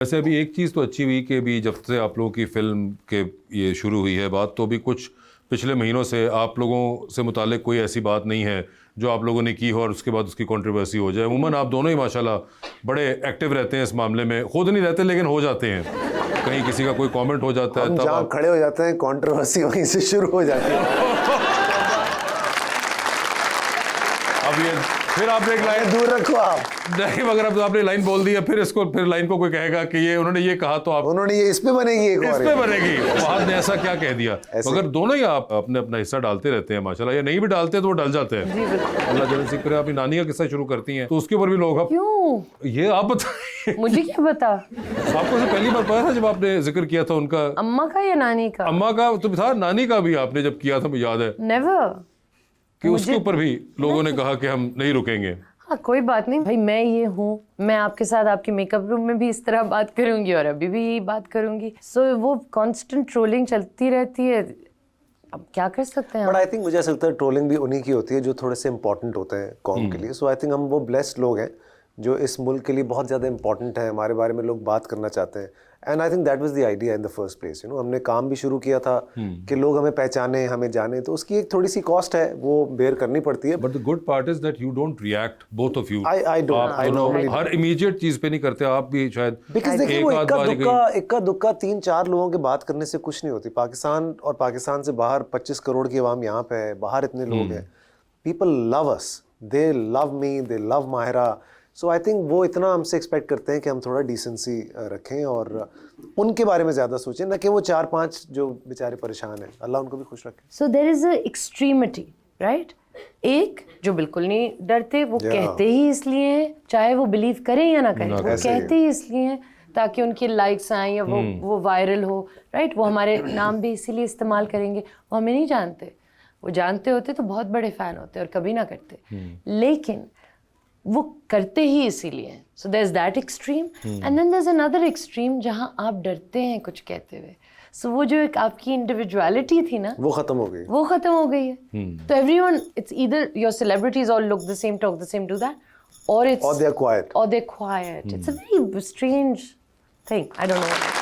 वैसे अभी एक चीज़ तो अच्छी हुई कि अभी जब से आप लोगों की फिल्म के ये शुरू हुई है बात, तो अभी कुछ पिछले महीनों से आप लोगों से मुतालिक कोई ऐसी बात नहीं है जो आप लोगों ने की हो और उसके बाद उसकी कंट्रोवर्सी हो जाए। अमूमन आप दोनों ही माशाल्लाह बड़े एक्टिव रहते हैं इस मामले में, खुद नहीं रहते लेकिन हो जाते हैं, कहीं किसी का कोई कमेंट हो जाता है तब आप खड़े हो जाते हैं, कंट्रोवर्सी वहीं से शुरू हो जाती है। अब ये फिर आपने एक लाइन दूर रखो आप। नहीं, मगर अब आपने लाइन बोल दी है, फिर लाइन को कोई कहेगा कि ये उन्होंने ये कहा तो आप उन्होंने ये इस पे बनेगी, एक इस और पे बनेगी, बाद ने ऐसा क्या कह दिया। मगर दोनों ही आप अपने अपना हिस्सा डालते रहते हैं माशाल्लाह, या नहीं भी डालते तो वो डल जाते हैं। अल्लाह जल्द से अपनी नानी का किस्सा शुरू करती हैं तो उसके ऊपर भी लोग क्यों, ये आप बताइए। मुझे क्या पता। आपको से पहली बार पता था जब आपने जिक्र किया था उनका, अम्मा का या नानी का? अम्मा का तो था, नानी का भी आपने जब किया था मुझे याद है नेवर, कि उसके ऊपर भी लोगों ने कहा कि हम नहीं रुकेंगे। हाँ कोई बात नहीं भाई, मैं ये हूँ, मैं आपके साथ आपके मेकअप रूम में भी इस तरह बात करूंगी और अभी भी यही बात करूंगी। सो वो कांस्टेंट ट्रोलिंग चलती रहती है, अब क्या कर सकते हैं। बट आई थिंक मुझे ऐसा लगता है ट्रोलिंग भी उन्हीं की होती है जो थोड़े से इंपॉर्टेंट होते हैं कौम के लिए। सो आई थिंक हम वो ब्लेस्ड लोग हैं जो इस मुल्क के लिए बहुत ज़्यादा इंपॉर्टेंट है, हमारे बारे में लोग बात करना चाहते हैं। And I think that was the idea in the first place. You know, हमने काम भी शुरू किया था कि लोग हमें पहचाने, हमें जाने, तो उसकी एक थोड़ी सी कॉस्ट है, वो बेयर करनी पड़ती है। But the good part is that you don't react, both of you. I don't her immediate चीज पे नहीं करते आप भी शायद, बिकॉज देखिए वो इक्का दुक्का 3-4 लोगों के बात करने से कुछ नहीं होती। पाकिस्तान और पाकिस्तान से बाहर 25 करोड़ की आवाम यहाँ पे है, बाहर इतने लोग हैं, people love us, they love me, they love Mahira. So I think वो इतना हमसे एक्सपेक्ट करते हैं कि हम थोड़ा डिसेंसी रखें और उनके बारे में ज़्यादा सोचें, ना कि वो 4-5 जो बेचारे परेशान हैं, अल्लाह उनको भी खुश रखे। So there is a extremity, right? एक जो बिल्कुल नहीं डरते, वो कहते ही इसलिए हैं, चाहे वो बिलीव करें या ना करें, वो कहते ही इसलिए हैं ताकि उनके लाइक्स आएं या वो वायरल हो, राइट? वो हमारे नाम भी इसीलिए इस्तेमाल करेंगे, वो हमें नहीं जानते, वो जानते होते तो बहुत बड़े फ़ैन होते और कभी ना करते, लेकिन वो करते ही इसीलिए हैं। So there is that extreme and then there is another extreme जहां आप डरते हैं कुछ कहते हुए। सो वो जो एक आपकी इंडिविजुअलिटी थी ना, वो खत्म हो गई, वो खत्म हो गई है। तो everyone, it's either your celebrities all look the same, talk the same, do that, or they are quiet. It's a very strange thing. I don't know.